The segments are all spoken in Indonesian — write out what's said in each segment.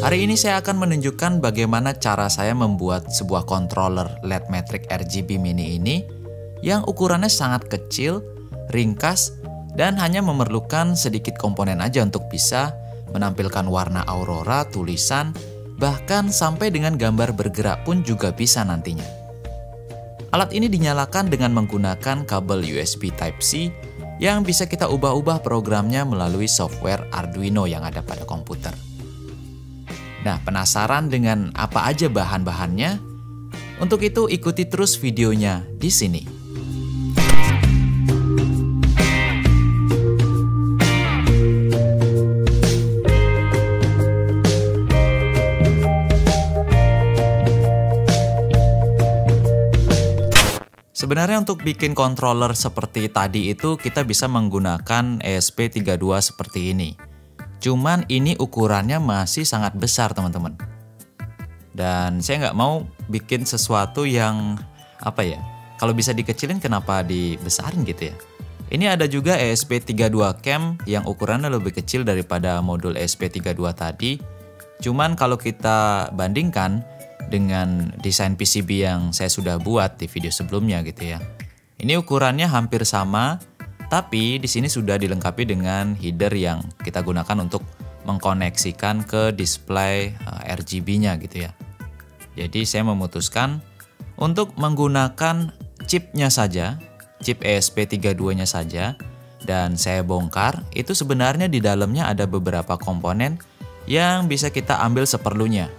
Hari ini saya akan menunjukkan bagaimana cara saya membuat sebuah controller LED Matrix RGB Mini ini yang ukurannya sangat kecil, ringkas, dan hanya memerlukan sedikit komponen aja untuk bisa menampilkan warna aurora, tulisan, bahkan sampai dengan gambar bergerak pun juga bisa nantinya. Alat ini dinyalakan dengan menggunakan kabel USB Type-C yang bisa kita ubah-ubah programnya melalui software Arduino yang ada pada komputer. Nah, penasaran dengan apa aja bahan-bahannya? Untuk itu ikuti terus videonya di sini. Sebenarnya untuk bikin controller seperti tadi itu kita bisa menggunakan ESP32 seperti ini. Cuman ini ukurannya masih sangat besar teman-teman. Dan saya nggak mau bikin sesuatu yang kalau bisa dikecilin kenapa dibesarin gitu ya. Ini ada juga ESP32 Cam yang ukurannya lebih kecil daripada modul ESP32 tadi. Cuman kalau kita bandingkan dengan desain PCB yang saya sudah buat di video sebelumnya gitu ya. Ini ukurannya hampir sama. Tapi di sini sudah dilengkapi dengan header yang kita gunakan untuk mengkoneksikan ke display RGB-nya gitu ya. Jadi saya memutuskan untuk menggunakan chipnya saja, chip ESP32-nya saja, dan saya bongkar. Itu sebenarnya di dalamnya ada beberapa komponen yang bisa kita ambil seperlunya.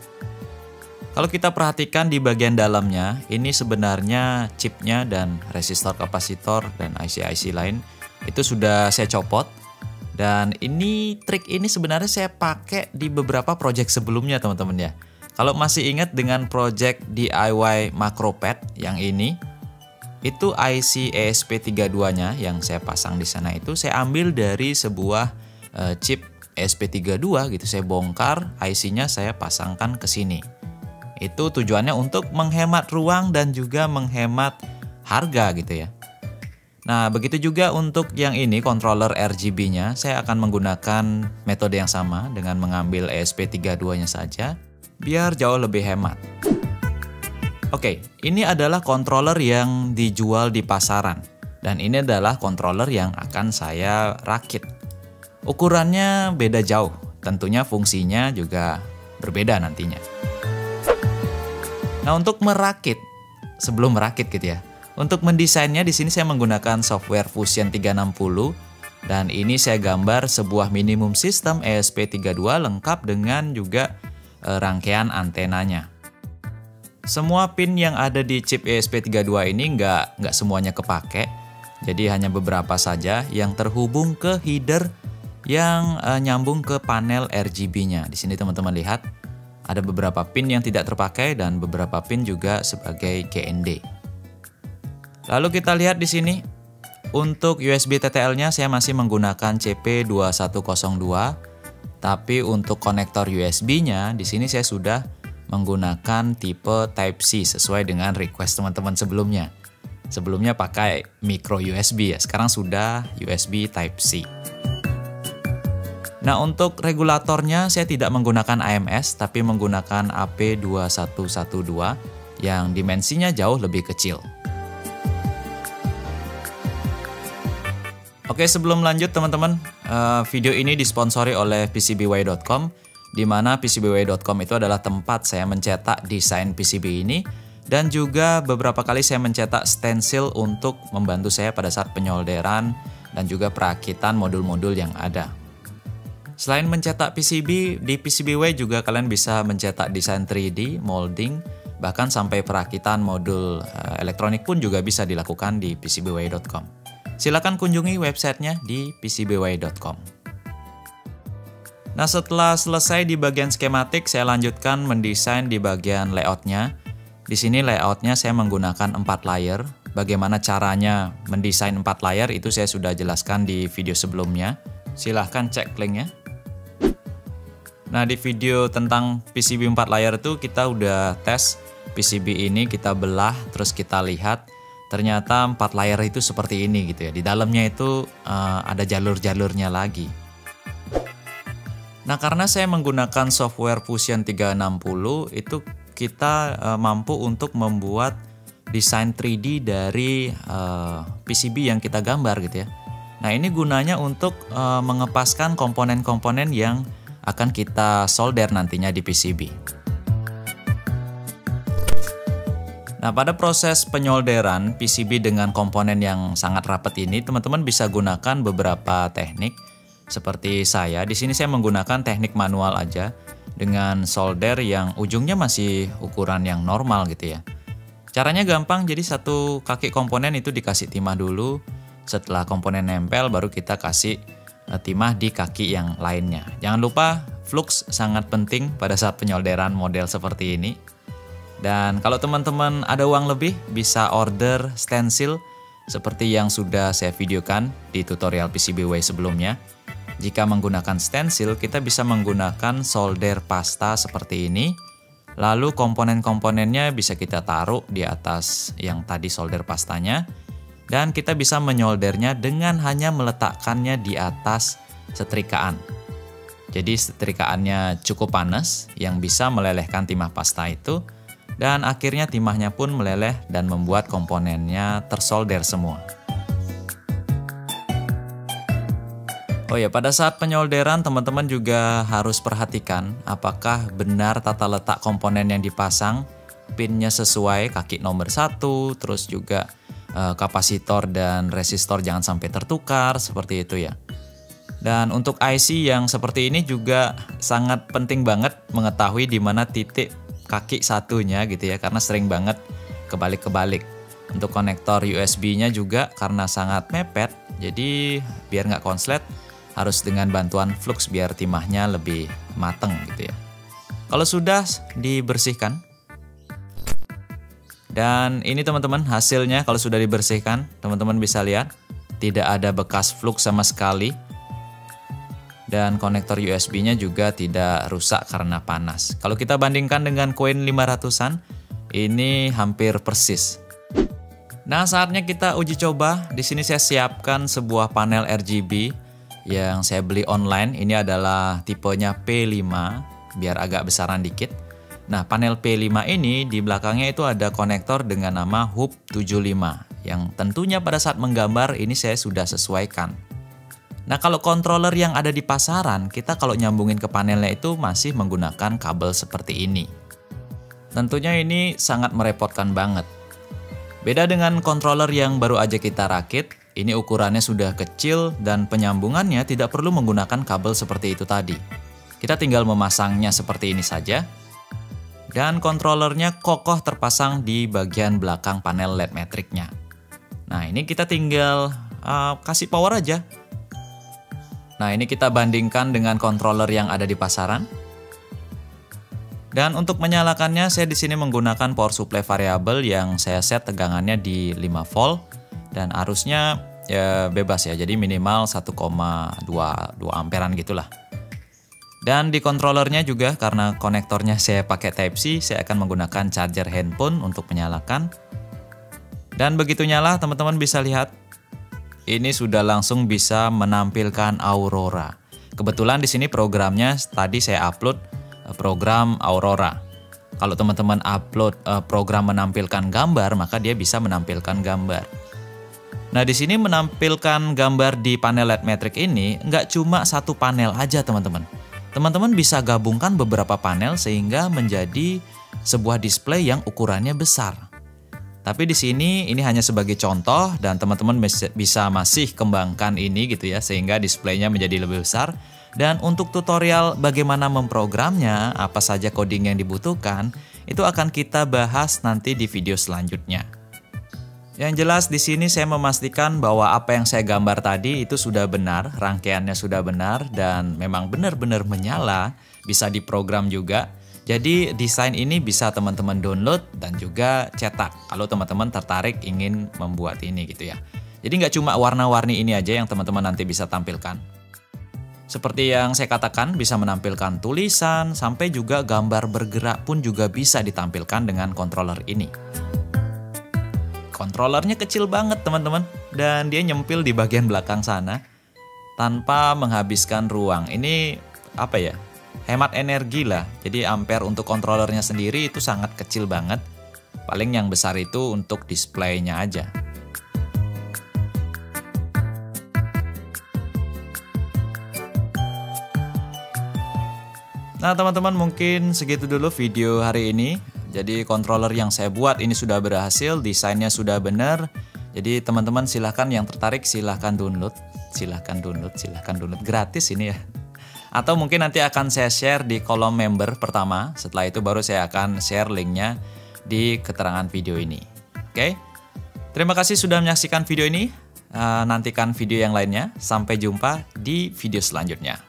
Kalau kita perhatikan di bagian dalamnya, ini sebenarnya chipnya dan resistor, kapasitor, dan IC-IC lain itu sudah saya copot. Dan trik ini sebenarnya saya pakai di beberapa project sebelumnya teman-teman ya. Kalau masih ingat dengan project DIY MacroPad yang ini, itu IC ESP32-nya yang saya pasang di sana itu saya ambil dari sebuah chip ESP32 gitu. Saya bongkar IC-nya, saya pasangkan ke sini. Itu tujuannya untuk menghemat ruang dan juga menghemat harga gitu ya. Nah, begitu juga untuk yang ini controller RGB-nya, saya akan menggunakan metode yang sama dengan mengambil ESP32-nya saja, biar jauh lebih hemat. Oke, ini adalah controller yang dijual di pasaran, dan ini adalah controller yang akan saya rakit. Ukurannya beda jauh, tentunya fungsinya juga berbeda nantinya. Nah, untuk merakit, sebelum merakit gitu ya, untuk mendesainnya di sini saya menggunakan software Fusion 360 dan ini saya gambar sebuah minimum system ESP32 lengkap dengan juga rangkaian antenanya. Semua pin yang ada di chip ESP32 ini nggak semuanya kepake, jadi hanya beberapa saja yang terhubung ke header yang nyambung ke panel RGB-nya. Di sini teman-teman lihat ada beberapa pin yang tidak terpakai dan beberapa pin juga sebagai GND. Lalu kita lihat di sini, untuk USB TTL-nya saya masih menggunakan CP2102, tapi untuk konektor USB-nya di sini saya sudah menggunakan tipe Type-C sesuai dengan request teman-teman sebelumnya. Sebelumnya pakai micro USB ya, sekarang sudah USB Type-C. Nah, untuk regulatornya saya tidak menggunakan AMS, tapi menggunakan AP2112 yang dimensinya jauh lebih kecil. Oke, sebelum lanjut teman-teman, video ini disponsori oleh PCBWay.com, di mana PCBWay.com itu adalah tempat saya mencetak desain PCB ini, dan juga beberapa kali saya mencetak stensil untuk membantu saya pada saat penyolderan dan juga perakitan modul-modul yang ada. Selain mencetak PCB, di PCBWay juga kalian bisa mencetak desain 3D, molding, bahkan sampai perakitan modul elektronik pun juga bisa dilakukan di PCBWay.com. Silakan kunjungi websitenya di PCBWay.com. Nah, setelah selesai di bagian skematik, saya lanjutkan mendesain di bagian layoutnya. Di sini layoutnya saya menggunakan 4 layer. Bagaimana caranya mendesain 4 layer itu saya sudah jelaskan di video sebelumnya. Silahkan cek linknya. Nah, di video tentang PCB 4 layer itu kita udah tes PCB ini, kita belah, terus kita lihat. Ternyata 4 layer itu seperti ini gitu ya. Di dalamnya itu ada jalur-jalurnya lagi. Nah, karena saya menggunakan software Fusion 360, itu kita mampu untuk membuat desain 3D dari PCB yang kita gambar gitu ya. Nah, ini gunanya untuk mengepaskan komponen-komponen yang akan kita solder nantinya di PCB. Nah, pada proses penyolderan PCB dengan komponen yang sangat rapat ini, teman-teman bisa gunakan beberapa teknik. Seperti saya, di sini saya menggunakan teknik manual aja dengan solder yang ujungnya masih ukuran yang normal gitu ya. Caranya gampang, jadi satu kaki komponen itu dikasih timah dulu. Setelah komponen nempel, baru kita kasih timah di kaki yang lainnya. Jangan lupa, flux sangat penting pada saat penyolderan model seperti ini. Dan kalau teman-teman ada uang lebih, bisa order stencil seperti yang sudah saya videokan di tutorial PCBWay sebelumnya. Jika menggunakan stencil, kita bisa menggunakan solder pasta seperti ini. Lalu komponen-komponennya bisa kita taruh di atas yang tadi solder pastanya. Dan kita bisa menyoldernya dengan hanya meletakkannya di atas setrikaan. Jadi setrikaannya cukup panas yang bisa melelehkan timah pasta itu. Dan akhirnya timahnya pun meleleh dan membuat komponennya tersolder semua. Oh ya, pada saat penyolderan teman-teman juga harus perhatikan apakah benar tata letak komponen yang dipasang, pinnya sesuai kaki nomor 1, terus juga kapasitor dan resistor jangan sampai tertukar, seperti itu ya. Dan untuk IC yang seperti ini juga sangat penting banget mengetahui di mana titik kaki satunya gitu ya, karena sering banget kebalik-kebalik. Untuk konektor USB-nya juga karena sangat mepet, jadi biar nggak konslet harus dengan bantuan flux biar timahnya lebih mateng gitu ya. Kalau sudah dibersihkan, dan ini teman-teman hasilnya kalau sudah dibersihkan, teman-teman bisa lihat tidak ada bekas flux sama sekali. Dan konektor USB-nya juga tidak rusak karena panas. Kalau kita bandingkan dengan koin 500-an, ini hampir persis. Nah, saatnya kita uji coba. Di sini saya siapkan sebuah panel RGB yang saya beli online. Ini adalah tipenya P5, biar agak besaran dikit. Nah, panel P5 ini di belakangnya itu ada konektor dengan nama hub 75, yang tentunya pada saat menggambar ini saya sudah sesuaikan. Nah, kalau controller yang ada di pasaran, kita kalau nyambungin ke panelnya itu masih menggunakan kabel seperti ini. Tentunya ini sangat merepotkan banget. Beda dengan controller yang baru aja kita rakit, ini ukurannya sudah kecil dan penyambungannya tidak perlu menggunakan kabel seperti itu tadi. Kita tinggal memasangnya seperti ini saja. Dan controllernya kokoh terpasang di bagian belakang panel LED matrixnya. Nah, ini kita tinggal kasih power aja. Nah, ini kita bandingkan dengan controller yang ada di pasaran. Dan untuk menyalakannya, saya di sini menggunakan power supply variabel yang saya set tegangannya di 5 volt dan arusnya ya bebas ya, jadi minimal 1,22 amperan gitulah. Dan di controllernya juga karena konektornya saya pakai Type-C, saya akan menggunakan charger handphone untuk menyalakan. Dan begitu nyala, teman-teman bisa lihat ini sudah langsung bisa menampilkan Aurora. Kebetulan di sini programnya tadi saya upload program Aurora. Kalau teman-teman upload program menampilkan gambar, maka dia bisa menampilkan gambar. Nah, di sini menampilkan gambar di panel LED matrix ini nggak cuma satu panel aja, teman-teman. Teman-teman bisa gabungkan beberapa panel sehingga menjadi sebuah display yang ukurannya besar. Tapi di sini ini hanya sebagai contoh dan teman-teman bisa masih kembangkan ini gitu ya sehingga displaynya menjadi lebih besar. Dan untuk tutorial bagaimana memprogramnya, apa saja coding yang dibutuhkan, itu akan kita bahas nanti di video selanjutnya. Yang jelas di sini saya memastikan bahwa apa yang saya gambar tadi itu sudah benar, rangkaiannya sudah benar dan memang benar-benar menyala, bisa diprogram juga. Jadi desain ini bisa teman-teman download dan juga cetak kalau teman-teman tertarik ingin membuat ini gitu ya. Jadi nggak cuma warna-warni ini aja yang teman-teman nanti bisa tampilkan. Seperti yang saya katakan, bisa menampilkan tulisan, sampai juga gambar bergerak pun juga bisa ditampilkan dengan controller ini. Controllernya kecil banget teman-teman, dan dia nyempil di bagian belakang sana tanpa menghabiskan ruang. Ini apa ya, hemat energi lah. Jadi ampere untuk controllernya sendiri itu sangat kecil banget. Paling yang besar itu untuk displaynya aja. Nah teman-teman, mungkin segitu dulu video hari ini. Jadi controller yang saya buat ini sudah berhasil, desainnya sudah benar. Jadi teman-teman silahkan yang tertarik silahkan download. Silahkan download gratis ini ya. Atau mungkin nanti akan saya share di kolom member pertama. Setelah itu baru saya akan share linknya di keterangan video ini. Oke? Terima kasih sudah menyaksikan video ini. Nantikan video yang lainnya. Sampai jumpa di video selanjutnya.